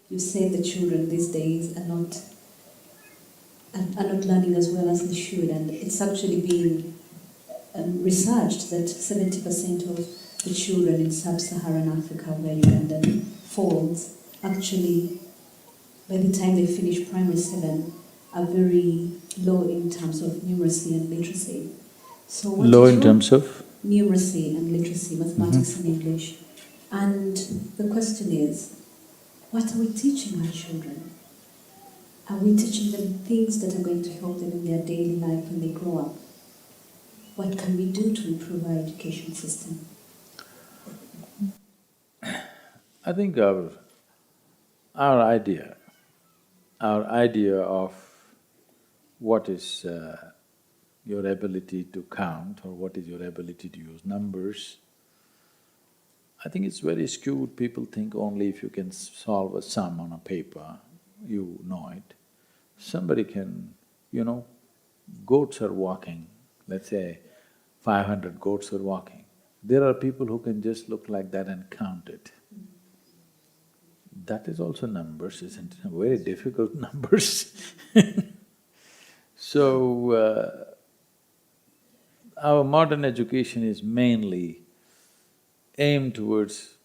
you say the children these days are not learning as well as they should, and it's actually been researched that 70% of the children in sub-Saharan Africa, where Uganda falls, actually, by the time they finish primary 7, are very low in terms of numeracy and literacy. So what Low is in your terms of? numeracy and literacy, mathematics and English? And the question is, what are we teaching our children? Are we teaching them things that are going to help them in their daily life when they grow up? What can we do to improve our education system? I think our idea of what is your ability to count or what is your ability to use numbers, I think it's very skewed. People think only if you can solve a sum on a paper, you know it. Somebody can, goats are walking, let's say 500 goats are walking. There are people who can just look like that and count it. That is also numbers, isn't it? Very difficult numbers So, our modern education is mainly aimed towards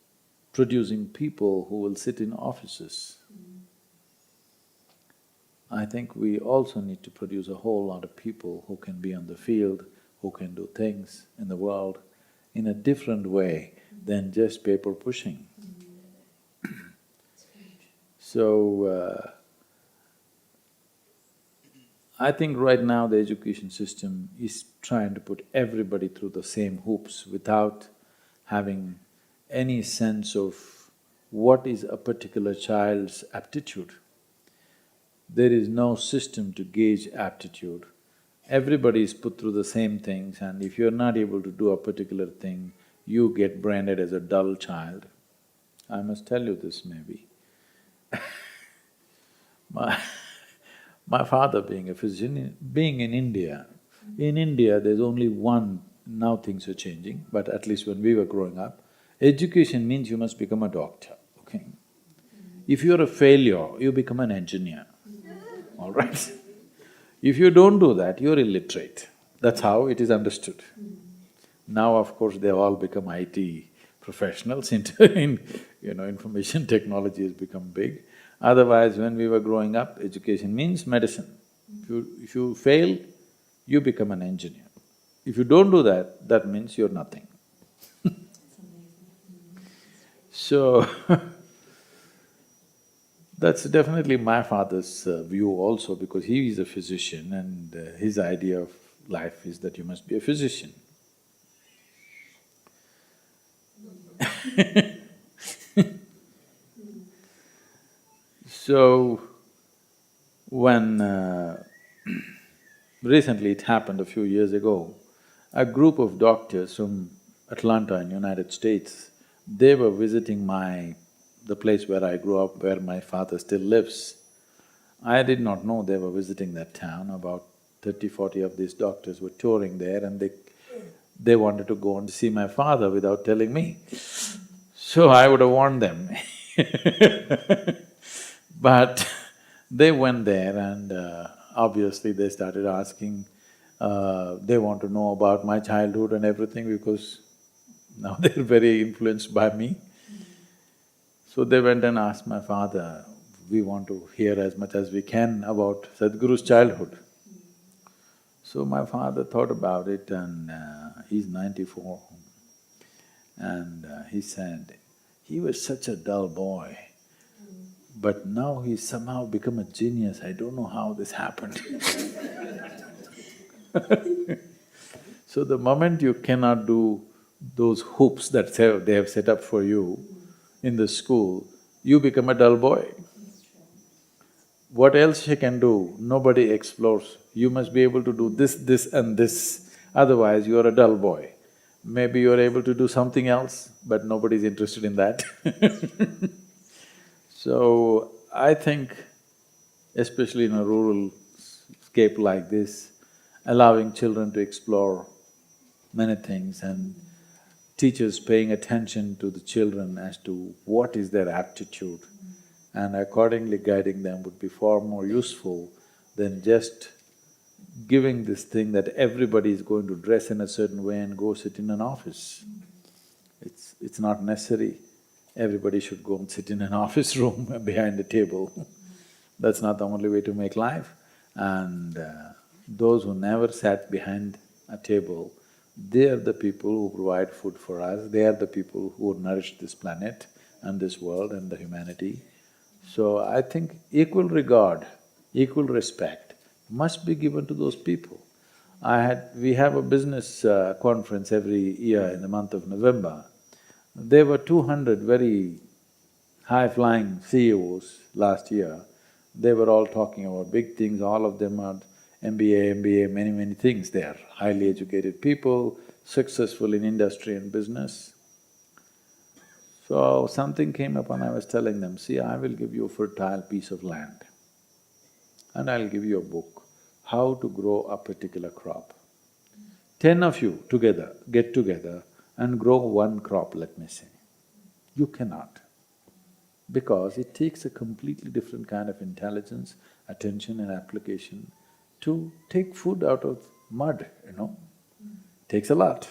producing people who will sit in offices. I think we also need to produce a whole lot of people who can be on the field, who can do things in the world in a different way than just paper pushing. So, I think right now the education system is trying to put everybody through the same hoops without having any sense of what is a particular child's aptitude. There is no system to gauge aptitude. Everybody is put through the same things, and if you're not able to do a particular thing, you get branded as a dull child. I must tell you this maybe. My father being a physician, being in India there's only one… now things are changing, but at least when we were growing up, education means you must become a doctor, okay? If you're a failure, you become an engineer, all right? If you don't do that, you're illiterate. That's how it is understood. Now, of course, they've all become IT professionals information technology has become big. Otherwise, when we were growing up, education means medicine. If you fail, you become an engineer. If you don't do that, that means you're nothing. So, that's definitely my father's view also, because he is a physician and his idea of life is that you must be a physician. So, when recently it happened a few years ago, a group of doctors from Atlanta in United States, they were visiting the place where I grew up, where my father still lives. I did not know they were visiting that town. About 30-40 of these doctors were touring there, and they wanted to go and see my father without telling me. So I would have warned them But they went there and obviously they started asking, they want to know about my childhood and everything, because now they're very influenced by me. So they went and asked my father, we want to hear as much as we can about Sadhguru's childhood. So my father thought about it, and he's 94, and he said, he was such a dull boy, but now he's somehow become a genius. I don't know how this happened. So the moment you cannot do those hoops that they have set up for you in the school, you become a dull boy. What else you can do? Nobody explores. You must be able to do this, this and this, otherwise you're a dull boy. Maybe you're able to do something else, but nobody's interested in that So, I think, especially in a rural scape like this, allowing children to explore many things and teachers paying attention to the children as to what is their aptitude and accordingly guiding them would be far more useful than just giving this thing that everybody is going to dress in a certain way and go sit in an office. It's not necessary. Everybody should go and sit in an office room behind a table. That's not the only way to make life. And those who never sat behind a table, they are the people who provide food for us, they are the people who nourish this planet and this world and the humanity. So I think equal regard, equal respect must be given to those people. We have a business conference every year in the month of November. There were 200 very high-flying CEOs last year. They were all talking about big things, all of them are MBA, many things. They are highly educated people, successful in industry and business. So something came up and I was telling them, see, I will give you a fertile piece of land and I'll give you a book, how to grow a particular crop. 10 of you together, get together and grow one crop, let me say. You cannot, because it takes a completely different kind of intelligence, attention and application to take food out of mud, Takes a lot.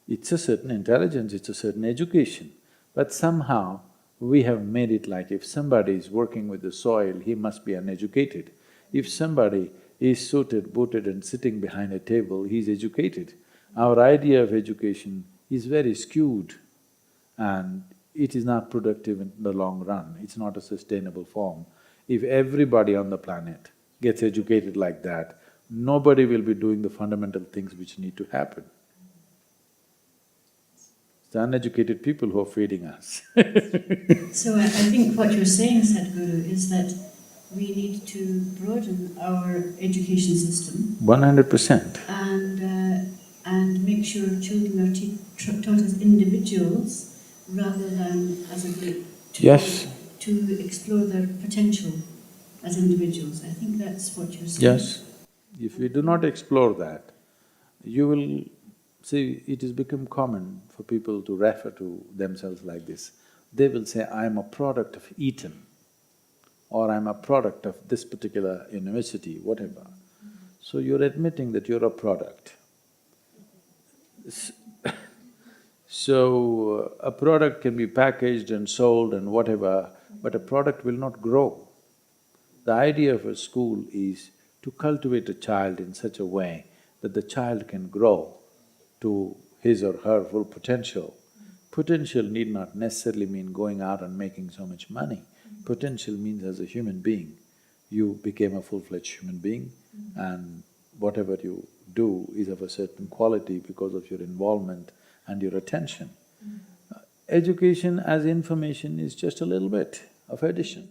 It's a certain intelligence, it's a certain education, but somehow we have made it like if somebody is working with the soil, he must be uneducated. If somebody is suited, booted and sitting behind a table, he's educated. Our idea of education is very skewed and it is not productive in the long run, it's not a sustainable form. If everybody on the planet gets educated like that, nobody will be doing the fundamental things which need to happen. It's the uneducated people who are feeding us. So I think what you're saying, Sadhguru, is that we need to broaden our education system 100%. and make sure children are taught as individuals rather than as a group. Yes. To explore their potential as individuals. I think that's what you're saying. Yes. If we do not explore that, you will… See, it has become common for people to refer to themselves like this. They will say, I am a product of Eton, or I'm a product of this particular university, whatever. So you're admitting that you're a product. So, a product can be packaged and sold and whatever, but a product will not grow. The idea of a school is to cultivate a child in such a way that the child can grow to his or her full potential. Potential need not necessarily mean going out and making so much money. Potential means as a human being, you became a full-fledged human being and whatever you do is of a certain quality because of your involvement and your attention. Education as information is just a little bit of addition.